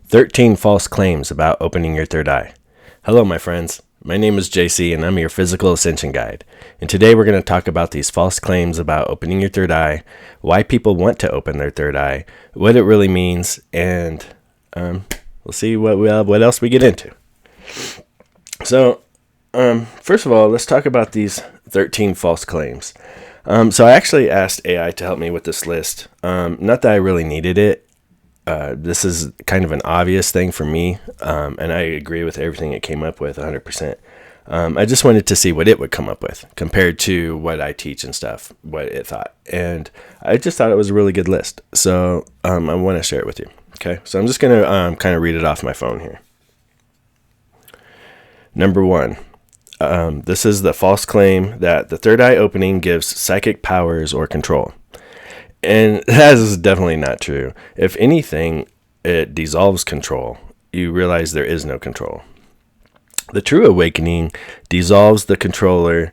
13 false claims about opening your third eye. Hello, my friends. My name is JC, and I'm your physical ascension guide. And today we're going to talk about these false claims about opening your third eye, why people want to open their third eye, what it really means, and we'll see what else we get into. So, first of all, let's talk about these 13 false claims. So I actually asked AI to help me with this list. Not that I really needed it. This is kind of an obvious thing for me, and I agree with everything it came up with 100%. I just wanted to see what it would come up with compared to what I teach and stuff, what it thought. And I just thought it was a really good list. So I want to share it with you. Okay, so I'm just going to kind of read it off my phone here. Number 1. This is the false claim that the third eye opening gives psychic powers or control. And that is definitely not true. If anything, it dissolves control. You realize there is no control. The true awakening dissolves the controller.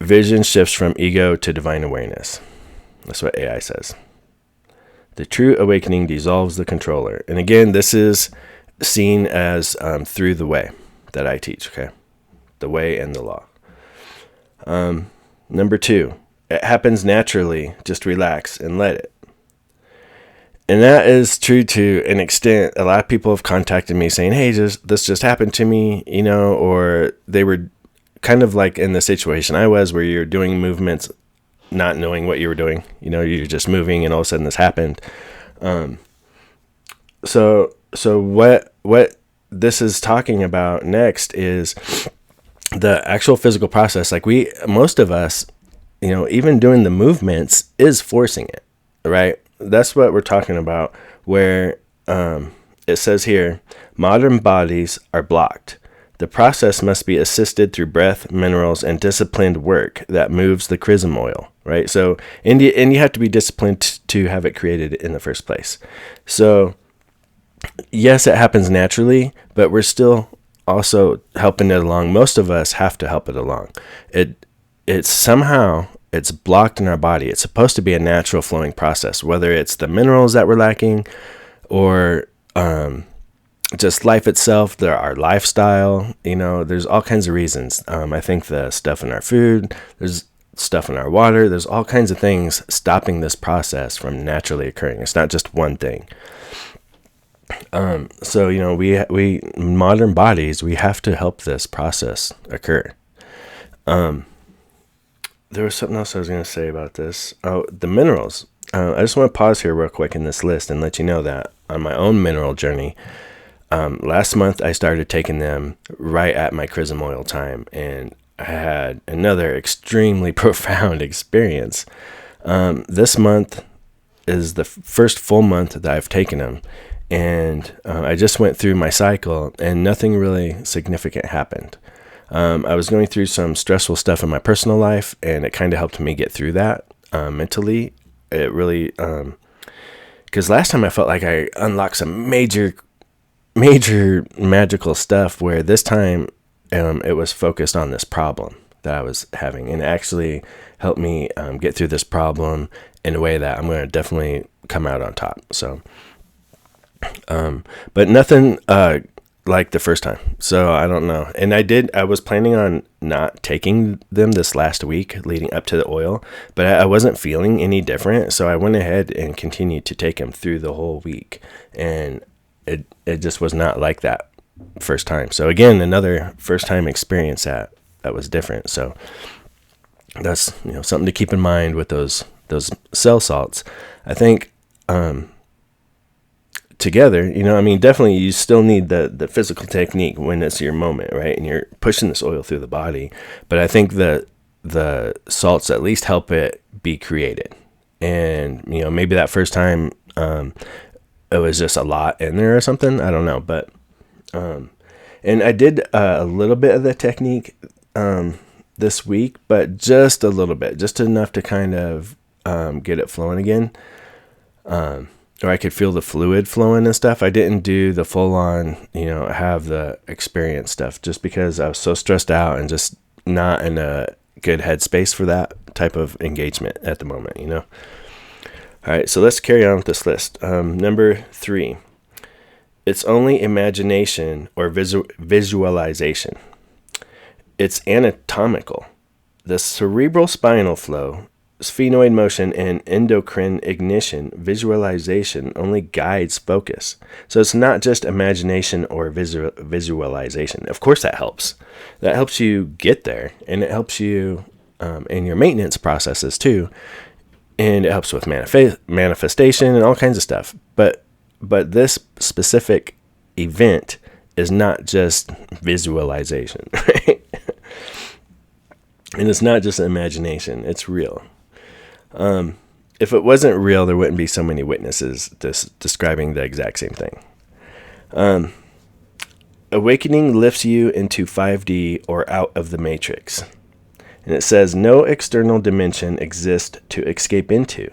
Vision shifts from ego to divine awareness. That's what AI says. The true awakening dissolves the controller. And again, this is seen as through the way that I teach, okay? The way and the law. Number 2. It happens naturally. Just relax and let it. And that is true to an extent. A lot of people have contacted me saying, hey, this just happened to me, or they were kind of like in the situation I was where you're doing movements, not knowing what you were doing. You're just moving and all of a sudden this happened. So what this is talking about next is the actual physical process. Like most of us, even doing the movements is forcing it, right? That's what we're talking about, where it says here, modern bodies are blocked. The process must be assisted through breath, minerals, and disciplined work that moves the chrism oil, right? So, and you have to be disciplined to have it created in the first place. So, yes, it happens naturally, but we're still also helping it along. Most of us have to help it along. It's blocked in our body. It's supposed to be a natural flowing process, whether it's the minerals that we're lacking or just life itself, our lifestyle. There's all kinds of reasons. I think the stuff in our food, there's stuff in our water, there's all kinds of things stopping this process from naturally occurring. It's not just one thing. So, we modern bodies, we have to help this process occur. There was something else I was going to say about this. Oh, the minerals. I just want to pause here real quick in this list and let you know that on my own mineral journey, last month I started taking them right at my chrism oil time, and I had another extremely profound experience. This month is the first full month that I've taken them, and I just went through my cycle and nothing really significant happened. I was going through some stressful stuff in my personal life, and it kind of helped me get through that mentally. It really, because last time I felt like I unlocked some major magical stuff, where this time it was focused on this problem that I was having, and it actually helped me get through this problem in a way that I'm going to definitely come out on top. So, but nothing like the first time. So I don't know. And I was planning on not taking them this last week leading up to the oil, but I wasn't feeling any different. So I went ahead and continued to take them through the whole week. And it just was not like that first time. So again, another first time experience that was different. So that's, something to keep in mind with those cell salts. I think, together, definitely you still need the physical technique when it's your moment, right? And you're pushing this oil through the body. But I think that the salts at least help it be created. And, maybe that first time it was just a lot in there or something. I don't know. But, and I did a little bit of the technique this week, but just a little bit, just enough to kind of get it flowing again. Or I could feel the fluid flowing and stuff. I didn't do the full on, have the experience stuff, just because I was so stressed out and just not in a good headspace for that type of engagement at the moment, All right, so let's carry on with this list. Number 3, It's only imagination or visualization. It's anatomical. The cerebral spinal flow, sphenoid motion, and endocrine ignition visualization only guides focus. So it's not just imagination or visualization. Of course, that helps. That helps you get there, and it helps you in your maintenance processes too, and it helps with manifestation and all kinds of stuff. But this specific event is not just visualization, right? And it's not just imagination, it's real. If it wasn't real, there wouldn't be so many witnesses describing the exact same thing. Awakening lifts you into 5D or out of the matrix. And it says, no external dimension exists to escape into.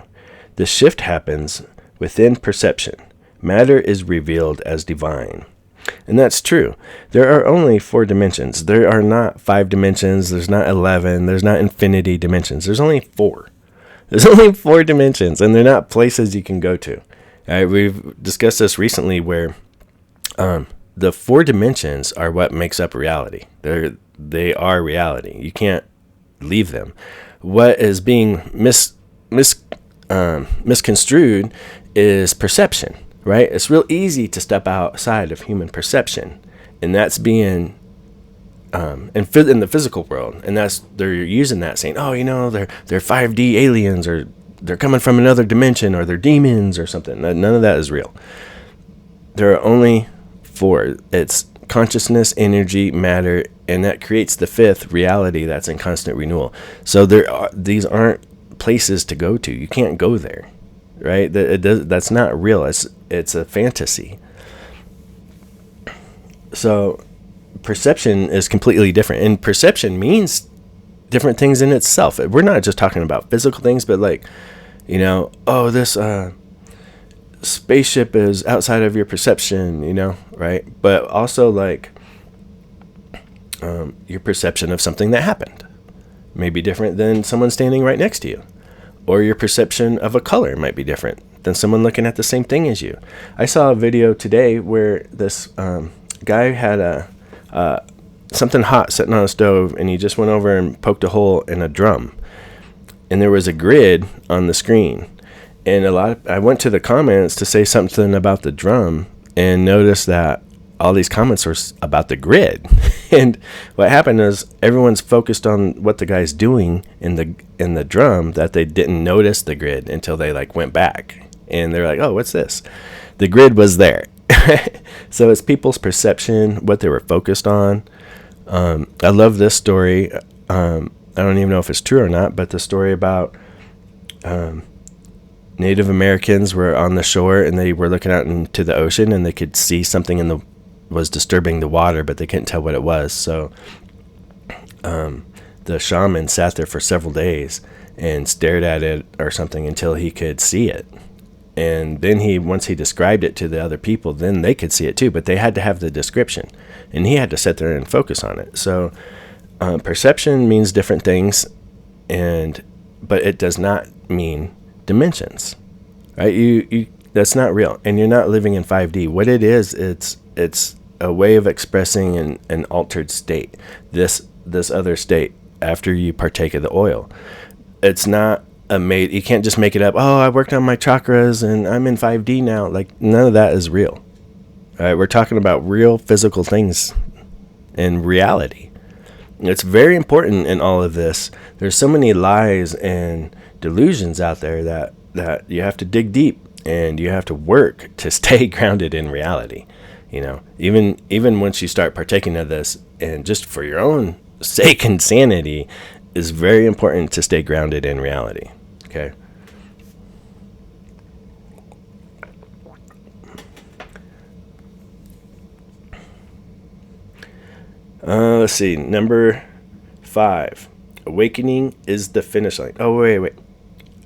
The shift happens within perception. Matter is revealed as divine. And that's true. There are only 4 dimensions. There are not 5 dimensions. There's not 11. There's not infinity dimensions. There's only 4. There's only 4 dimensions, and they're not places you can go to. All right, we've discussed this recently where the 4 dimensions are what makes up reality. They are reality. You can't leave them. What is being misconstrued is perception. Right? It's real easy to step outside of human perception, and that's being in the physical world, and they're using that saying, oh, they're 5D aliens, or they're coming from another dimension, or they're demons or something. None of that is real. There are only 4. It's consciousness, energy, matter, and that creates the 5th reality that's in constant renewal. So these aren't places to go to. You can't go there. Right? That's not real. It's a fantasy. So perception is completely different. And perception means different things in itself. We're not just talking about physical things, but this spaceship is outside of your perception, right? But also your perception of something that happened may be different than someone standing right next to you. Or your perception of a color might be different than someone looking at the same thing as you. I saw a video today where this guy had something hot sitting on a stove, and he just went over and poked a hole in a drum. And there was a grid on the screen. And I went to the comments to say something about the drum, and noticed that all these comments were about the grid. And what happened is everyone's focused on what the guy's doing in the drum, that they didn't notice the grid until they went back, and they're like, oh, what's this? The grid was there. So it's people's perception, what they were focused on. I love this story. I don't even know if it's true or not, but the story about Native Americans were on the shore, and they were looking out into the ocean, and they could see something was disturbing the water, but they couldn't tell what it was. So the shaman sat there for several days and stared at it or something until he could see it. And then once he described it to the other people, then they could see it too, but they had to have the description, and he had to sit there and focus on it. So perception means different things, but it does not mean dimensions, right? You that's not real, and you're not living in 5D. What it is, it's a way of expressing an altered state, this other state after you partake of the oil. It's not you can't just make it up. Oh, I worked on my chakras and I'm in 5D now. None of that is real. All right, we're talking about real physical things in reality. It's very important in all of this. There's so many lies and delusions out there that you have to dig deep, and you have to work to stay grounded in reality. Even once you start partaking of this, and just for your own sake and sanity, is very important to stay grounded in reality. Okay. Let's see. Number 5. Awakening is the finish line. Oh, wait.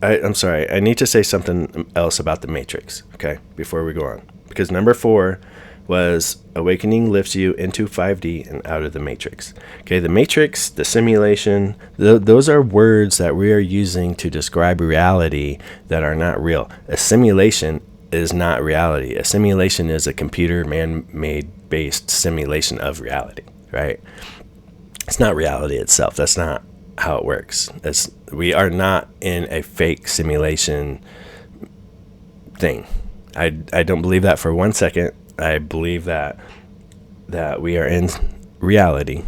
I'm sorry. I need to say something else about the Matrix, okay, before we go on. Because number 4 was awakening lifts you into 5D and out of the Matrix. Okay, the Matrix, the simulation, those are words that we are using to describe reality that are not real. A simulation is not reality. A simulation is a computer man-made based simulation of reality, right? It's not reality itself. That's not how it works. We are not in a fake simulation thing. I don't believe that for 1 second. I believe that we are in reality,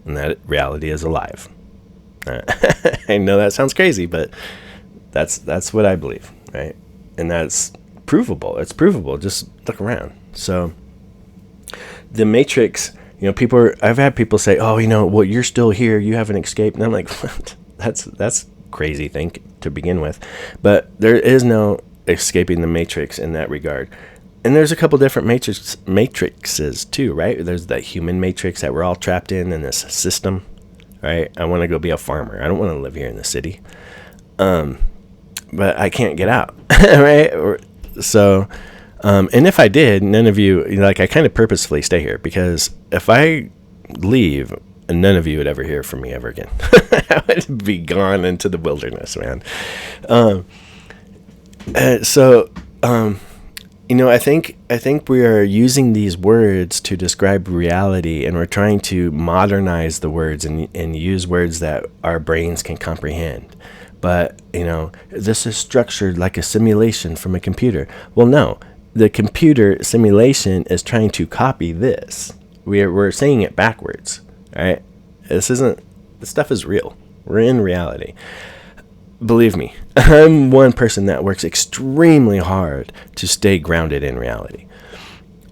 and that reality is alive. I know that sounds crazy, but that's what I believe, right? And that's provable. It's provable. Just look around. So the Matrix, I've had people say, "Oh, well, you're still here. You haven't escaped." And I'm like, what? That's crazy think to begin with. But there is no escaping the Matrix in that regard. And there's a couple different matrices too, right? There's that human matrix that we're all trapped in this system, right? I want to go be a farmer. I don't want to live here in the city. But I can't get out, right? So, and if I did, none of you, I kind of purposefully stay here, because if I leave, none of you would ever hear from me ever again. I would be gone into the wilderness, man. I think we are using these words to describe reality, and we're trying to modernize the words and use words that our brains can comprehend. But, this is structured like a simulation from a computer. Well, no, the computer simulation is trying to copy this. We're saying it backwards, right? This stuff is real. We're in reality. Believe me, I'm one person that works extremely hard to stay grounded in reality.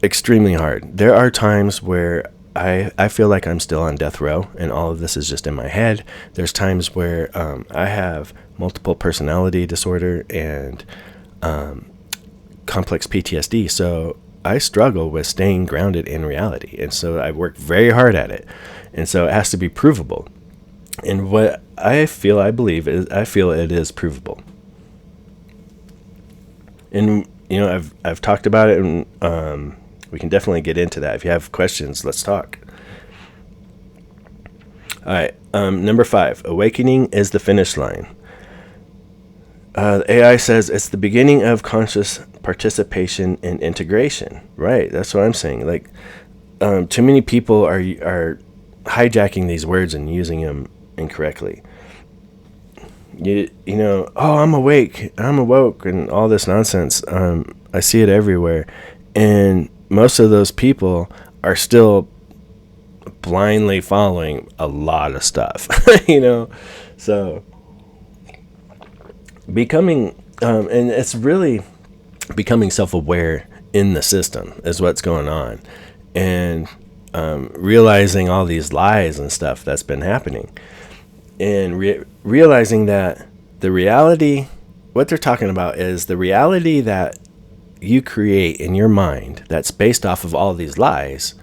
Extremely hard. There are times where I feel like I'm still on death row and all of this is just in my head. There's times where I have multiple personality disorder and complex PTSD. So I struggle with staying grounded in reality. And so I work very hard at it. And so it has to be provable. And what I feel it is provable. And, I've talked about it, and we can definitely get into that. If you have questions, let's talk. All right. Number 5, awakening is the finish line. The AI says it's the beginning of conscious participation and integration. Right. That's what I'm saying. Like, too many people are hijacking these words and using them incorrectly. I'm awake, I'm awoke, and all this nonsense. I see it everywhere. And most of those people are still blindly following a lot of stuff, so becoming, and it's really becoming self-aware in the system is what's going on, and realizing all these lies and stuff that's been happening, and realizing that the reality, what they're talking about is the reality that you create in your mind that's based off of all these lies.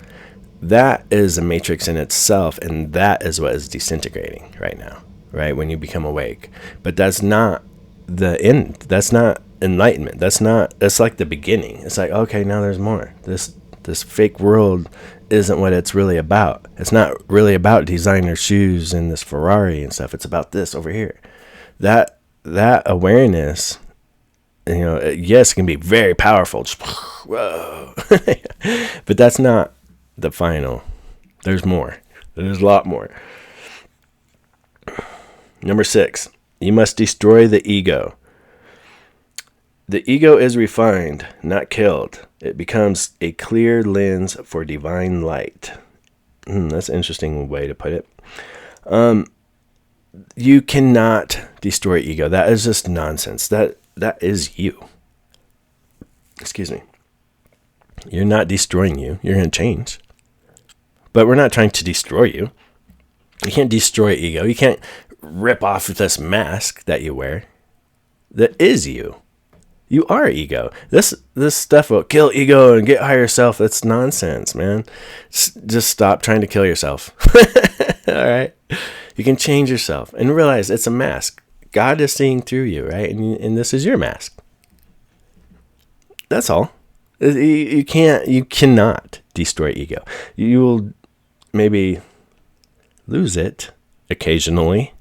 That is a matrix in itself, and that is what is disintegrating right now, right? When you become awake. But that's not the end. That's not enlightenment. That's like the beginning. It's like, okay, now there's more. This fake world isn't what it's really about. It's not really about designer shoes and this Ferrari and stuff. It's about this over here. That awareness, yes, it can be very powerful. Just, whoa. But that's not the final. There's more. There's a lot more. Number 6, you must destroy the ego. The ego is refined, not killed. It becomes a clear lens for divine light. That's an interesting way to put it. You cannot destroy ego. That is just nonsense. That is you. Excuse me. You're not destroying you. You're going to change. But we're not trying to destroy you. You can't destroy ego. You can't rip off this mask that you wear. That is you. You are ego. This stuff will kill ego and get higher self. That's nonsense, man. Just stop trying to kill yourself. All right? You can change yourself and realize it's a mask. God is seeing through you, right? And this is your mask. That's all. You cannot destroy ego. You will maybe lose it occasionally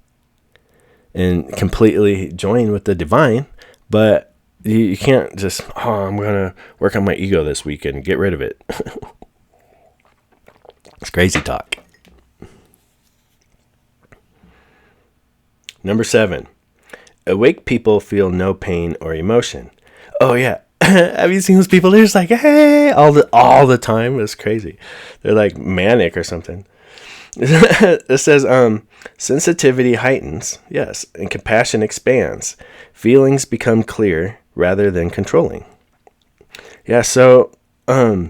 and completely join with the divine, but You can't just, I'm going to work on my ego this weekend and get rid of it. It's crazy talk. Number 7, awake people feel no pain or emotion. Oh yeah. Have you seen those people? They're just like, hey, all the time. It's crazy. They're like manic or something. It says, sensitivity heightens, yes, and compassion expands. Feelings become clear rather than controlling. Yeah, so, I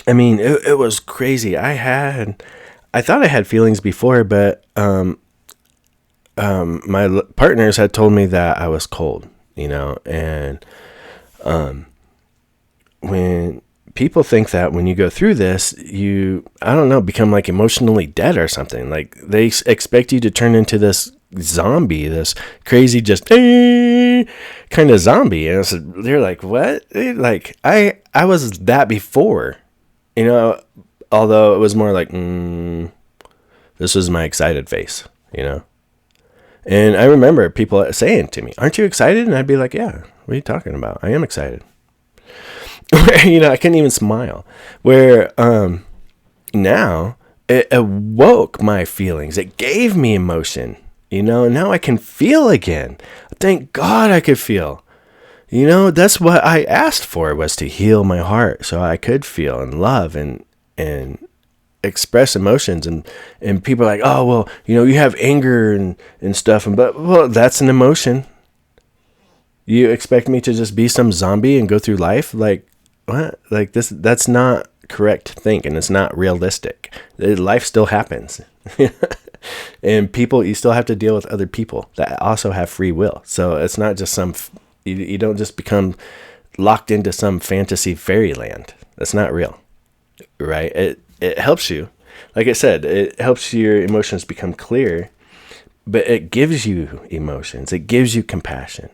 mean, it was crazy. I thought I had feelings before, but my partners had told me that I was cold, and when people think that when you go through this, I don't know, become like emotionally dead or something. Like they expect you to turn into this zombie, this crazy, just kind of zombie. And they're like, what? Like I was that before, although it was more like, this was my excited face, And I remember people saying to me, aren't you excited? And I'd be like, yeah, what are you talking about? I am excited. I couldn't even smile. Where now it awoke my feelings. It gave me emotion, and now I can feel again. Thank God I could feel. That's what I asked for, was to heal my heart so I could feel and love and express emotions. And people are like, oh, well, you have anger and stuff. Well, that's an emotion. You expect me to just be some zombie and go through life? Like, what? Like this, that's not correct thinking. It's not realistic. Life still happens. And you still have to deal with other people that also have free will. So it's not just you don't just become locked into some fantasy fairyland. That's not real, right? It helps you. Like I said, it helps your emotions become clear, but it gives you emotions. It gives you compassion.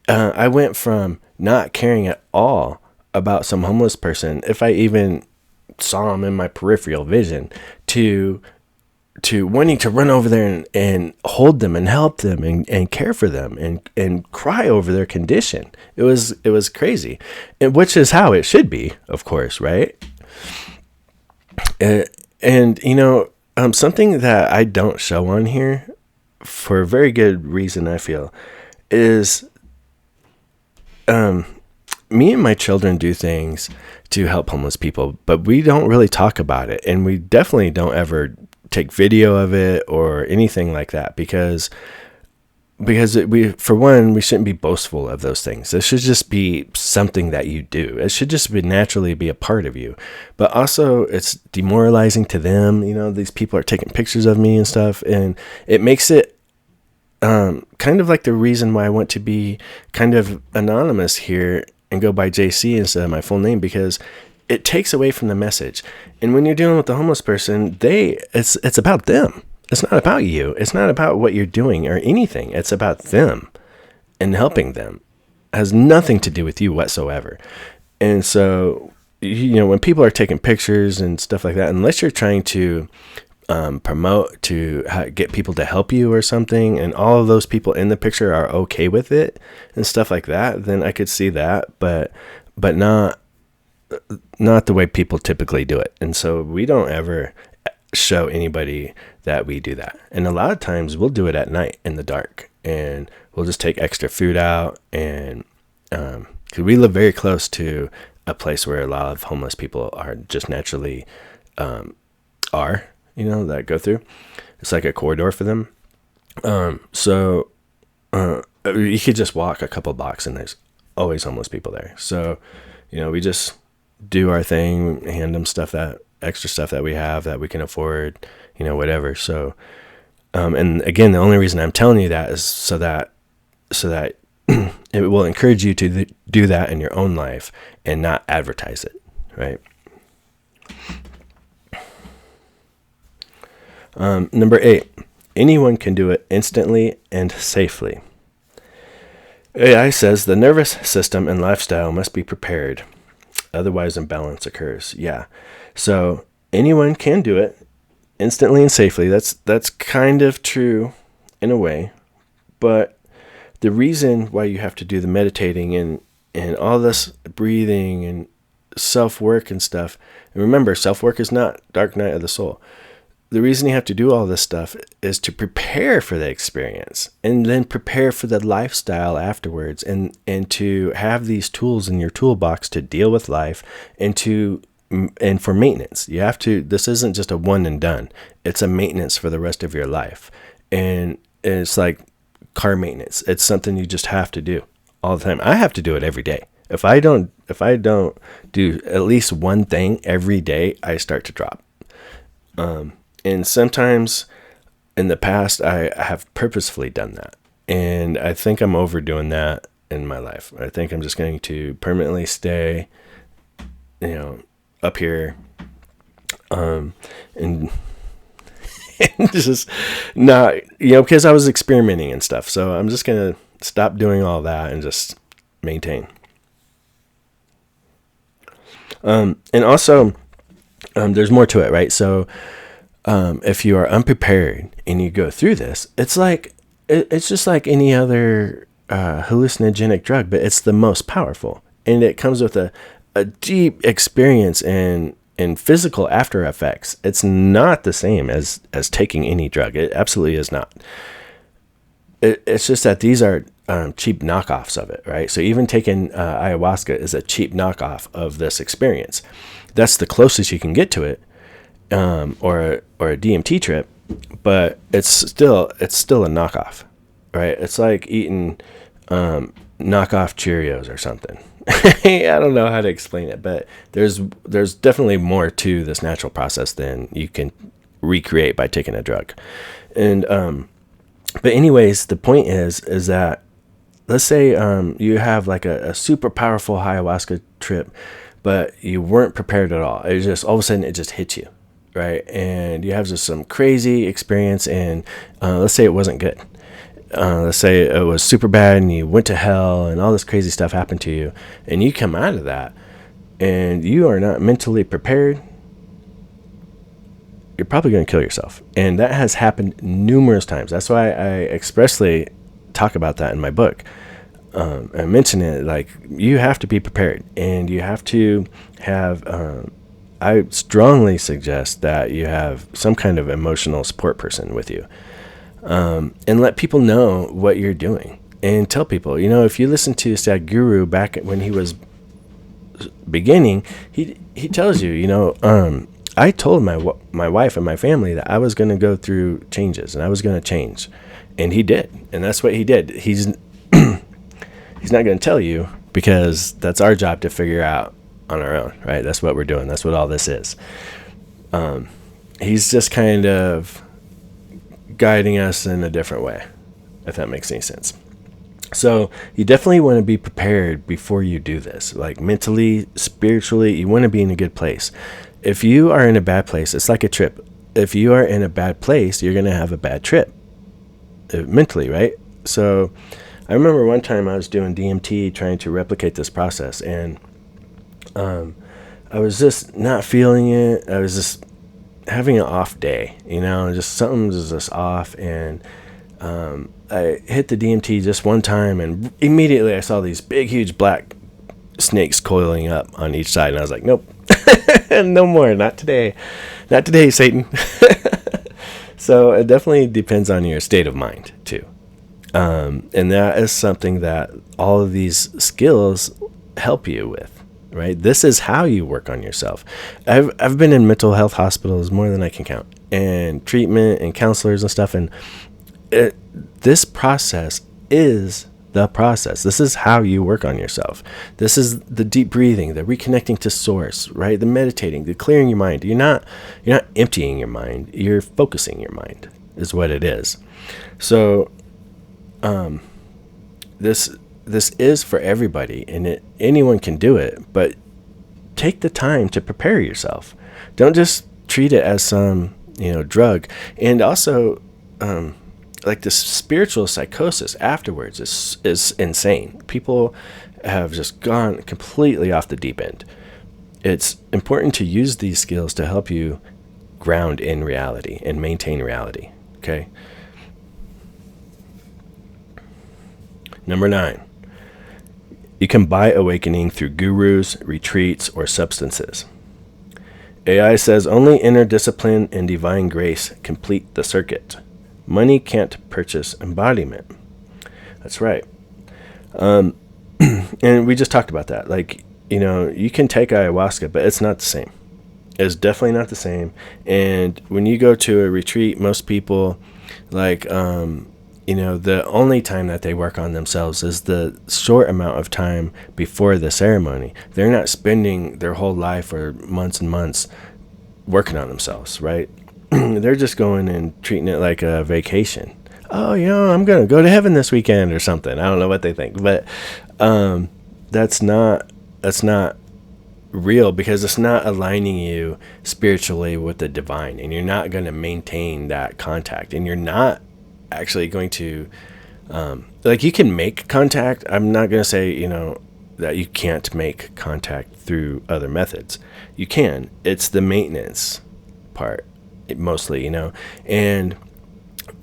I went from not caring at all about some homeless person, if I even saw him in my peripheral vision, to wanting to run over there and hold them and help them and care for them and cry over their condition. It was crazy, and which is how it should be, of course, right? And something that I don't show on here, for a very good reason, I feel, is me and my children do things to help homeless people, but we don't really talk about it. And we definitely don't ever take video of it or anything like that, because for one, we shouldn't be boastful of those things. It should just be something that you do. It should just naturally be a part of you. But also it's demoralizing to them. These people are taking pictures of me and stuff, and it makes it kind of like the reason why I want to be kind of anonymous here and go by JC instead of my full name, because it takes away from the message. And when you're dealing with the homeless person, it's about them. It's not about you. It's not about what you're doing or anything. It's about them and helping them. It has nothing to do with you whatsoever. And so, when people are taking pictures and stuff like that, unless you're trying to promote to get people to help you or something, and all of those people in the picture are okay with it and stuff like that, then I could see that, but not the way people typically do it. And so we don't ever show anybody that we do that. And a lot of times we'll do it at night in the dark, and we'll just take extra food out, and because we live very close to a place where a lot of homeless people are just naturally that go through. It's like a corridor for them. So you could just walk a couple blocks and there's always homeless people there. So, we just do our thing, hand them extra stuff that we have that we can afford, whatever. So, and again, the only reason I'm telling you that is so that it will encourage you to do that in your own life and not advertise it, right? Number 8, anyone can do it instantly and safely. AI says the nervous system and lifestyle must be prepared, otherwise imbalance occurs. Yeah, so anyone can do it instantly and safely. That's kind of true in a way, but the reason why you have to do the meditating and all this breathing and self-work and stuff, and remember, self-work is not dark night of the soul. The reason you have to do all this stuff is to prepare for the experience and then prepare for the lifestyle afterwards, and to have these tools in your toolbox to deal with life and for maintenance. You have to, this isn't just a one and done. It's a maintenance for the rest of your life. And it's like car maintenance. It's something you just have to do all the time. I have to do it every day. If I don't do at least one thing every day, I start to drop. And sometimes in the past, I have purposefully done that. And I think I'm overdoing that in my life. I think I'm just going to permanently stay, up here, and just not, because I was experimenting and stuff. So I'm just going to stop doing all that and just maintain. And also, there's more to it, right? So, if you are unprepared and you go through this, it's just like any other hallucinogenic drug, but it's the most powerful, and it comes with a deep experience and physical after effects. It's not the same as taking any drug. It absolutely is not. It's just that these are cheap knockoffs of it, right? So even taking ayahuasca is a cheap knockoff of this experience. That's the closest you can get to it. Or a DMT trip, but it's still a knockoff, right? It's like eating knockoff Cheerios or something. I don't know how to explain it, but there's definitely more to this natural process than you can recreate by taking a drug. And but anyways, the point is that, let's say you have like a super powerful ayahuasca trip, but you weren't prepared at all. It just, all of a sudden, it just hits you. Right. And you have just some crazy experience, and let's say it wasn't good. Let's say it was super bad and you went to hell and all this crazy stuff happened to you, and you come out of that and you are not mentally prepared. You're probably going to kill yourself. And that has happened numerous times. That's why I expressly talk about that in my book. I mention it, like, you have to be prepared, and you have to have, I strongly suggest that you have some kind of emotional support person with you, and let people know what you're doing, and tell people, if you listen to Sadhguru back when he was beginning, he tells you, I told my wife and my family that I was going to go through changes and I was going to change, and he did, and that's what he did. He's not going to tell you, because that's our job to figure out on our own, right? That's what we're doing. That's what all this is. He's just kind of guiding us in a different way, if that makes any sense. So you definitely want to be prepared before you do this, like mentally, spiritually. You want to be in a good place. If you are in a bad place, it's like a trip. If you are in a bad place, you're going to have a bad trip mentally, right? So I remember one time I was doing DMT, trying to replicate this process, and I was just not feeling it. I was just having an off day, just something was just off. And I hit the DMT just one time, and immediately I saw these big, huge black snakes coiling up on each side. And I was like, nope, no more. Not today. Not today, Satan. So it definitely depends on your state of mind too. And that is something that all of these skills help you with. Right? This is how you work on yourself. I've been in mental health hospitals more than I can count, and treatment and counselors and stuff. And this process is the process. This is how you work on yourself. This is the deep breathing, the reconnecting to source, right? The meditating, the clearing your mind. You're not emptying your mind. You're focusing your mind is what it is. So, this is for everybody, and anyone can do it, but take the time to prepare yourself. Don't just treat it as some, drug. And also, like the spiritual psychosis afterwards is insane. People have just gone completely off the deep end. It's important to use these skills to help you ground in reality and maintain reality. Okay. Number 9, you can buy awakening through gurus, retreats, or substances. AI says only inner discipline and divine grace complete the circuit. Money can't purchase embodiment. That's right. And we just talked about that. Like, you can take ayahuasca, but it's not the same. It's definitely not the same. And when you go to a retreat, most people, like, the only time that they work on themselves is the short amount of time before the ceremony. They're not spending their whole life or months and months working on themselves, right? They're just going and treating it like a vacation. Oh, I'm going to go to heaven this weekend or something. I don't know what they think, but that's not real, because it's not aligning you spiritually with the divine, and you're not going to maintain that contact, and you're not actually going to you can make contact. I'm not going to say that you can't make contact through other methods. You can. It's the maintenance part mostly, and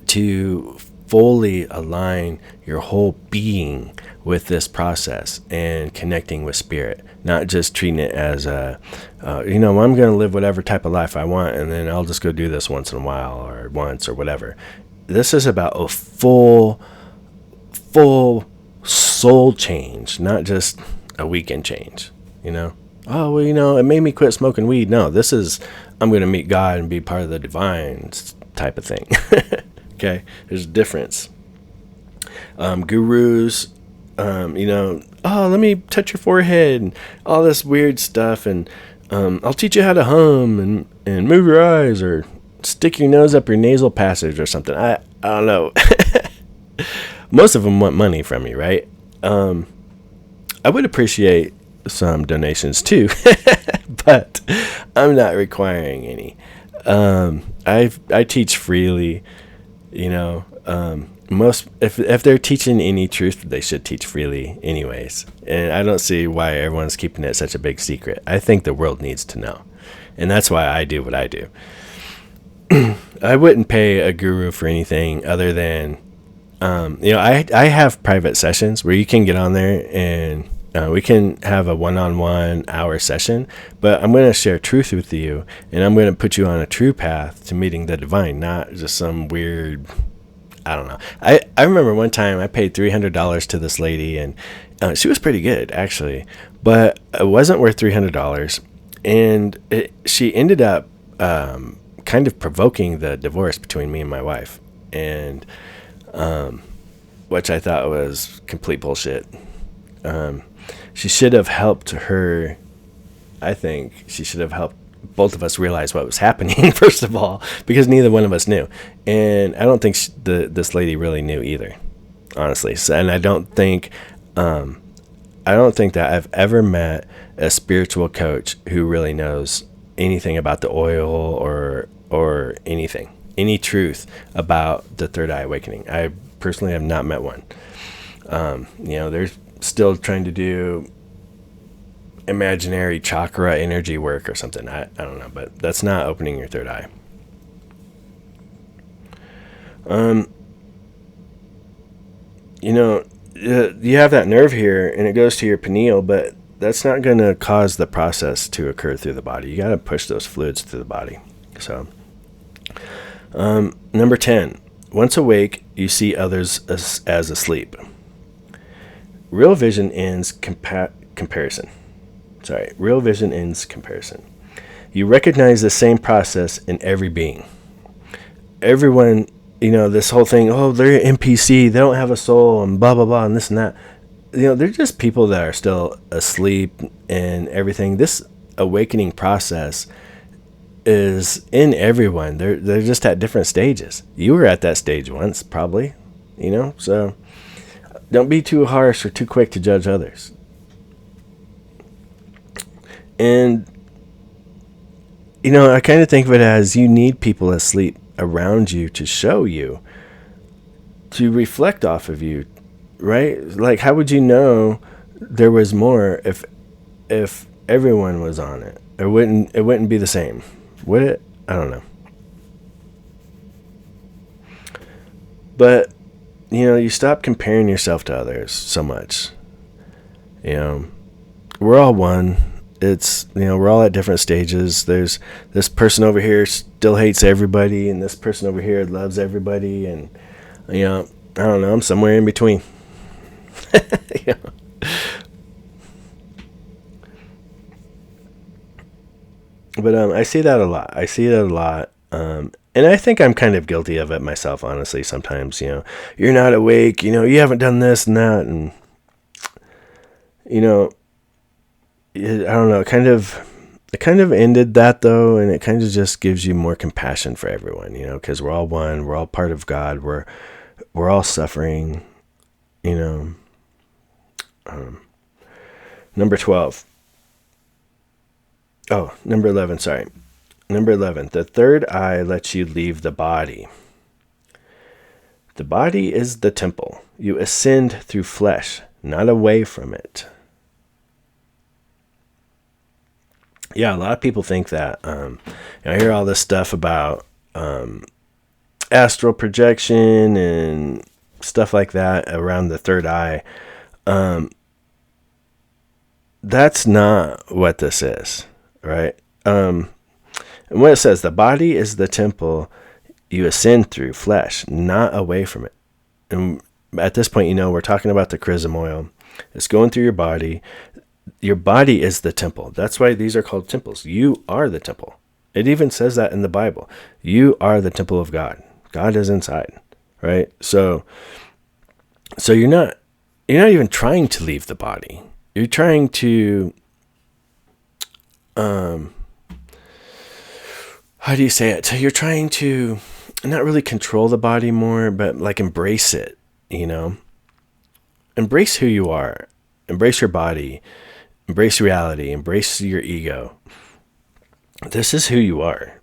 to fully align your whole being with this process and connecting with spirit, not just treating it as I'm going to live whatever type of life I want, and then I'll just go do this once in a while or once or whatever. This is about a full soul change, not just a weekend change, Oh, well, it made me quit smoking weed. No, this is, I'm going to meet God and be part of the divine type of thing. Okay, there's a difference. Gurus, let me touch your forehead and all this weird stuff, and I'll teach you how to hum and move your eyes, or stick your nose up your nasal passage or something. I don't know. Most of them want money from you, right? I would appreciate some donations too, but I'm not requiring any. I teach freely, most if they're teaching any truth, they should teach freely anyways. And I don't see why everyone's keeping it such a big secret. I think the world needs to know, and that's why I do what I do. I wouldn't pay a guru for anything other than, I have private sessions where you can get on there and we can have a one-on-one hour session, but I'm going to share truth with you, and I'm going to put you on a true path to meeting the divine, not just some weird, I don't know. I remember one time I paid $300 to this lady, and she was pretty good actually, but it wasn't worth $300. And she ended up kind of provoking the divorce between me and my wife, and which I thought was complete bullshit. She should have helped her. I think she should have helped both of us realize what was happening, first of all, because neither one of us knew. And I don't think this lady really knew either, honestly. So, and I don't think that I've ever met a spiritual coach who really knows anything about the oil or anything, any truth about the third eye awakening. I personally have not met one. They're still trying to do imaginary chakra energy work or something. I don't know, but that's not opening your third eye. You have that nerve here and it goes to your pineal, but that's not going to cause the process to occur through the body. You got to push those fluids through the body. So, number 10, once awake, you see others as asleep. Real vision ends comparison. Real vision ends comparison. You recognize the same process in every being. Everyone, this whole thing, they're an NPC, they don't have a soul, and blah, blah, blah, and this and that. They're just people that are still asleep and everything. This awakening process is in everyone. They're just at different stages. You were at that stage once, probably, so don't be too harsh or too quick to judge others. And, I kind of think of it as you need people asleep around you to show you, to reflect off of you, right? Like, how would you know there was more if everyone was on it? It wouldn't be the same, would it? I don't know. But you stop comparing yourself to others so much. We're all one. It's, we're all at different stages. There's this person over here still hates everybody, and this person over here loves everybody, and I don't know, I'm somewhere in between. Yeah. But I see that a lot. And I think I'm kind of guilty of it myself, honestly. Sometimes, you're not awake, you haven't done this and that, and I don't know, it kind of ended that though, and it kind of just gives you more compassion for everyone, because we're all one, we're all part of God, we're all suffering, Number 12. Oh, number 11, sorry. Number 11, the third eye lets you leave the body. The body is the temple. You ascend through flesh, not away from it. Yeah, a lot of people think that. I hear all this stuff about astral projection and stuff like that around the third eye. That's not what this is, right? And when it says the body is the temple, you ascend through flesh, not away from it. And at this point, we're talking about the chrism oil. It's going through your body. Your body is the temple. That's why these are called temples. You are the temple. It even says that in the Bible. You are the temple of God. God is inside, right? So you're not even trying to leave the body. You're trying to, how do you say it? So you're trying to not really control the body more, but like embrace it, Embrace who you are. Embrace your body. Embrace reality. Embrace your ego. This is who you are.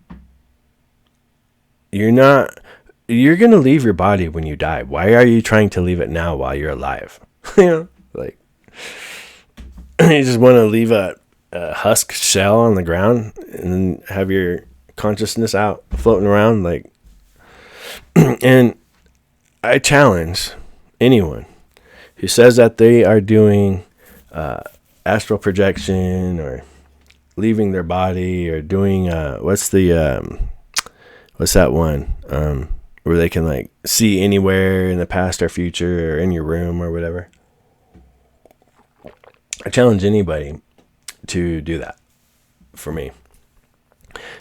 You're going to leave your body when you die. Why are you trying to leave it now while you're alive? Like, you just want to leave a husk shell on the ground and then have your consciousness out floating around, like. And I challenge anyone who says that they are doing astral projection or leaving their body or doing what's that one where they can like see anywhere in the past or future or in your room or whatever. I challenge anybody to do that for me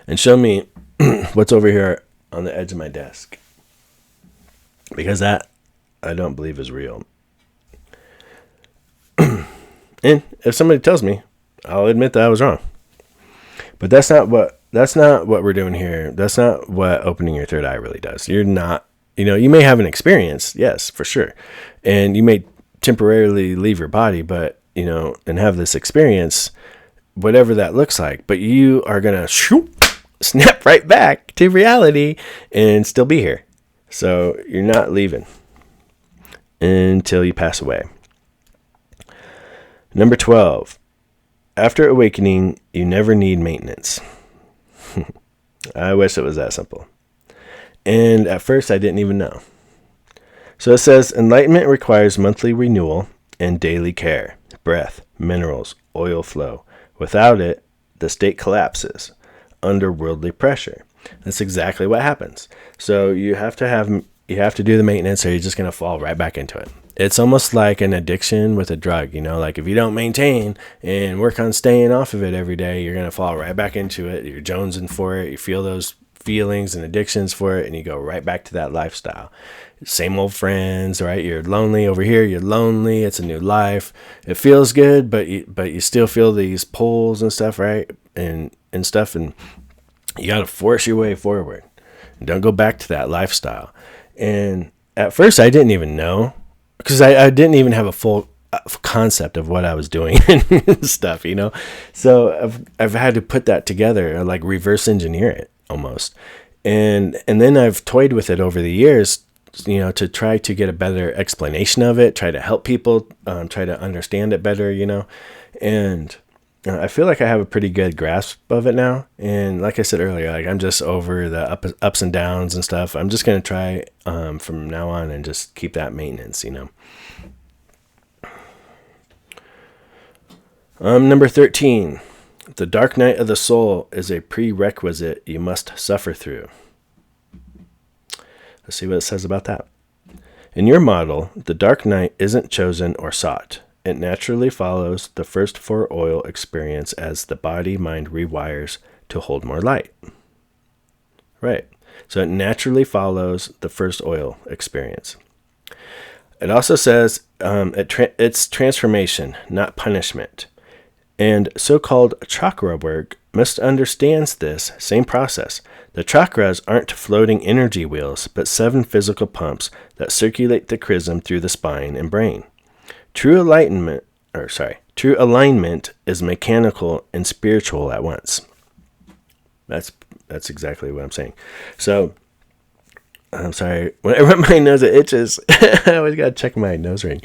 and show me what's over here on the edge of my desk, because that I don't believe is real. And if somebody tells me, I'll admit that I was wrong. But that's not what we're doing here. That's not what opening your third eye really does. You're not, you may have an experience, yes, for sure. And you may temporarily leave your body, but, and have this experience, whatever that looks like. But you are going to snap right back to reality and still be here. So you're not leaving until you pass away. Number 12, after awakening, you never need maintenance. I wish it was that simple. And at first, I didn't even know. So it says, enlightenment requires monthly renewal and daily care, breath, minerals, oil flow. Without it, the state collapses under worldly pressure. That's exactly what happens. So you have to do the maintenance, or you're just going to fall right back into it. It's almost like an addiction with a drug, like if you don't maintain and work on staying off of it every day, you're going to fall right back into it. You're jonesing for it. You feel those feelings and addictions for it, and you go right back to that lifestyle. Same old friends, right? You're lonely over here. You're lonely. It's a new life. It feels good, but you still feel these pulls and stuff, right? And stuff, and you got to force your way forward. And don't go back to that lifestyle. And at first, I didn't even know, because I didn't even have a full concept of what I was doing and stuff, So I've had to put that together, like reverse engineer it almost. And then I've toyed with it over the years, to try to get a better explanation of it, try to help people, try to understand it better, And I feel like I have a pretty good grasp of it now. And like I said earlier, like I'm just over the ups and downs and stuff. I'm just going to try from now on and just keep that maintenance, Number 13, the dark night of the soul is a prerequisite you must suffer through. Let's see what it says about that. In your model, the dark night isn't chosen or sought. It naturally follows the first 4 oil experience as the body-mind rewires to hold more light. Right. So it naturally follows the first oil experience. It also says it's transformation, not punishment. And so-called chakra work misunderstands this same process. The chakras aren't floating energy wheels, but 7 physical pumps that circulate the chrism through the spine and brain. True alignment is mechanical and spiritual at once. That's exactly what I'm saying. So, I'm sorry. Whenever my nose itches, I always gotta check my nose ring.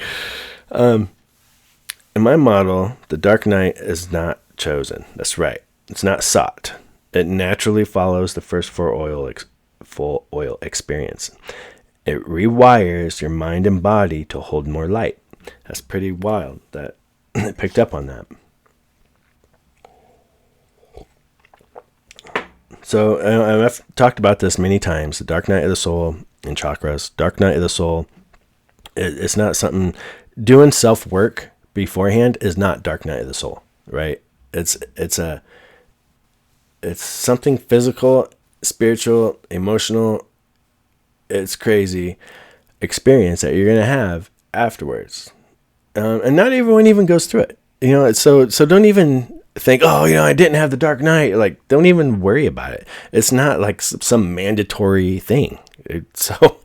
In my model, the dark night is not chosen. That's right. It's not sought. It naturally follows the first 4 full oil experience. It rewires your mind and body to hold more light. That's pretty wild that it picked up on that. So I've talked about this many times. The dark night of the soul and chakras. Dark night of the soul. It's not something doing self-work beforehand is not dark night of the soul, right? It's something physical, spiritual, emotional. It's crazy experience that you're gonna have afterwards, and not everyone even goes through it. So don't even think, I didn't have the dark night. Like, don't even worry about it. It's not like some mandatory thing. So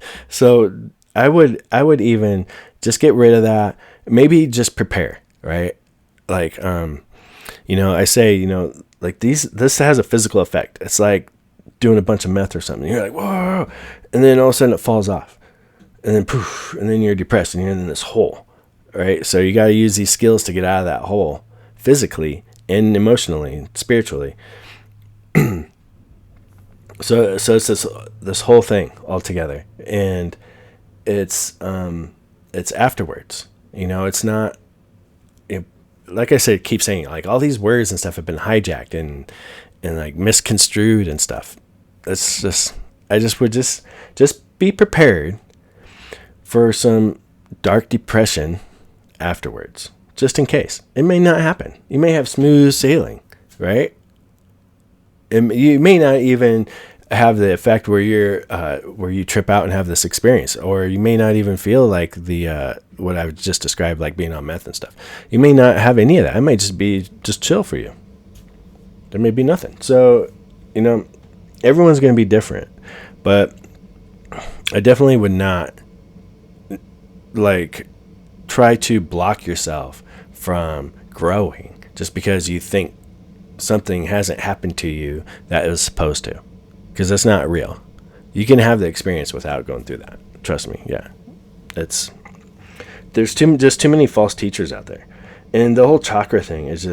I would even just get rid of that. Maybe just prepare, right? Like, I say, like this has a physical effect. It's like doing a bunch of meth or something. You're like, whoa, and then all of a sudden it falls off, and then poof, and then you're depressed and you're in this hole, right? So you got to use these skills to get out of that hole physically and emotionally and spiritually. So it's this whole thing all together, and it's afterwards. It's not. Like I said, keep saying, like, all these words and stuff have been hijacked and like misconstrued and stuff. It's just, I just would just be prepared for some dark depression afterwards, just in case. It may not happen. You may have smooth sailing, right? You may not even have the effect where you trip out and have this experience, or you may not even feel like the what I just described, like being on meth and stuff. You may not have any of that. It might just be just chill for you. There may be nothing. So, everyone's going to be different, but I definitely would not like try to block yourself from growing just because you think something hasn't happened to you that it was supposed to, because that's not real. You can have the experience without going through that. Trust me. Yeah. There's too many false teachers out there. And the whole chakra thing is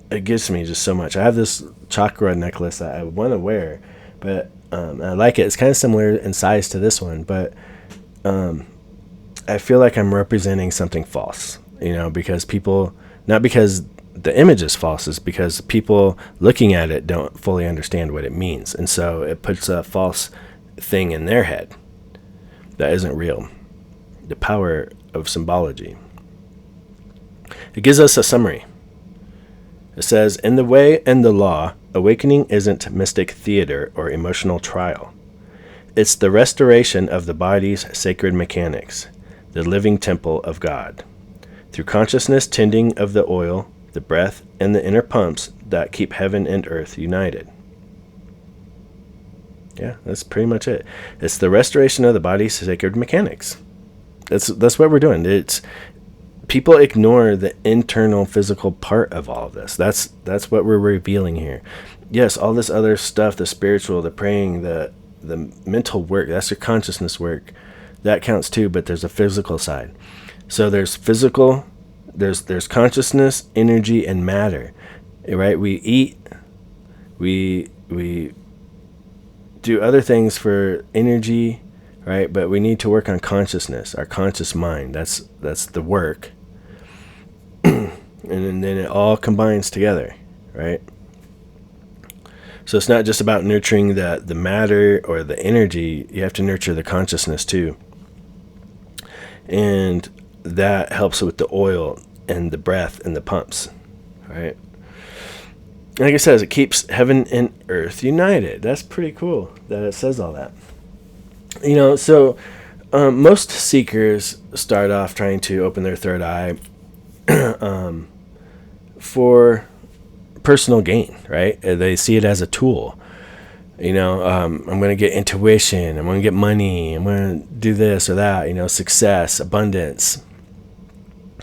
it gives me just so much. I have this chakra necklace that I want to wear, but I like it. It's kind of similar in size to this one, but I feel like I'm representing something false, because people, not because the image is false, is because people looking at it don't fully understand what it means. And so it puts a false thing in their head that isn't real. The power of symbology. It gives us a summary. It says, in the way and the law, awakening isn't mystic theater or emotional trial. It's the restoration of the body's sacred mechanics, the living temple of God, through consciousness tending of the oil, the breath, and the inner pumps that keep heaven and earth united. Yeah, that's pretty much it. It's the restoration of the body's sacred mechanics. That's what we're doing. It's people ignore the internal physical part of all of this. That's what we're revealing here. Yes, all this other stuff, the spiritual, the praying, the mental work, that's your consciousness work. That counts too, but there's a physical side. So there's physical, there's consciousness, energy, and matter. right? We eat, we do other things for energy, right? But we need to work on consciousness, our conscious mind. That's the work. And then it all combines together, right? So it's not just about nurturing the matter or the energy. You have to nurture the consciousness too. And that helps with the oil and the breath and the pumps, right? Like I said, it keeps heaven and earth united. That's pretty cool that it says all that. So most seekers start off trying to open their third eye for personal gain, right? They see it as a tool. I'm going to get intuition. I'm going to get money. I'm going to do this or that, success, abundance.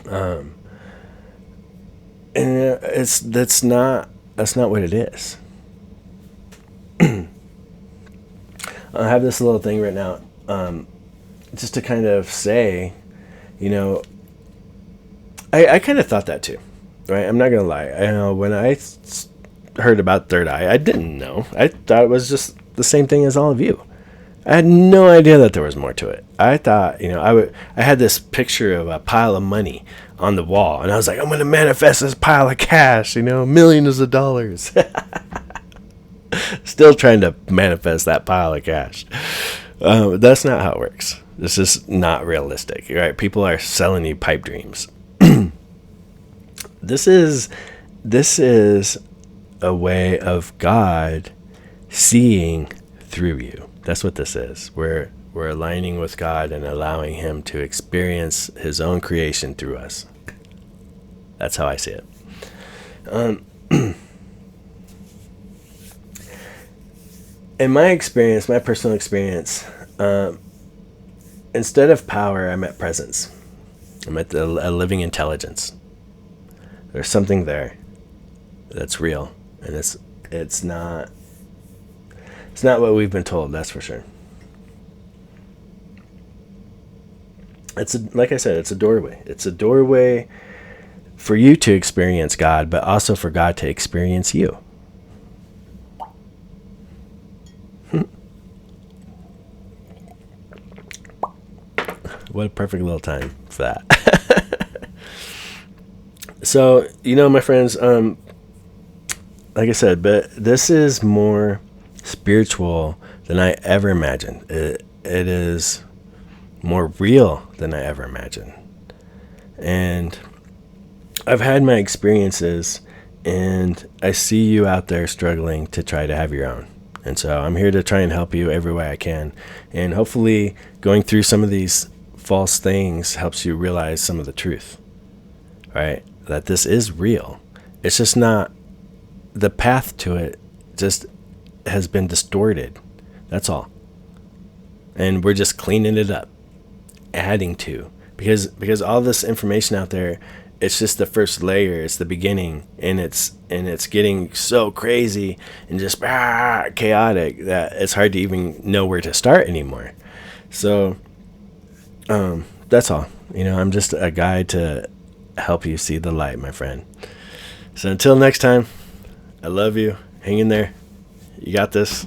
And that's not what it is. I have this little thing right now, just to kind of say, I kind of thought that too, right? I'm not going to lie. I know when I heard about third eye, I didn't know. I thought it was just the same thing as all of you. I had no idea that there was more to it. I thought, I had this picture of a pile of money on the wall, and I was like, I'm going to manifest this pile of cash, millions of dollars. Still trying to manifest that pile of cash. That's not how it works. This is not realistic, right? People are selling you pipe dreams. This is a way of God seeing through you. That's what this is. We're aligning with God and allowing Him to experience His own creation through us. That's how I see it. In my experience, my personal experience, instead of power, I met presence. I met a living intelligence. There's something there that's real, and it's not what we've been told. That's for sure. Like I said, it's a doorway. It's a doorway for you to experience God, but also for God to experience you. What a perfect little time for that. So, my friends, like I said, but this is more spiritual than I ever imagined. It is more real than I ever imagined. And I've had my experiences, and I see you out there struggling to try to have your own. And so I'm here to try and help you every way I can. And hopefully going through some of these false things helps you realize some of the truth, right? That this is real. It's just not, the path to it just has been distorted. That's all. And we're just cleaning it up, adding to, because all this information out there, it's just the first layer. It's the beginning, and it's getting so crazy and just chaotic that it's hard to even know where to start anymore. So that's all. I'm just a guide to help you see the light, my friend. So until next time, I love you. Hang in there. You got this.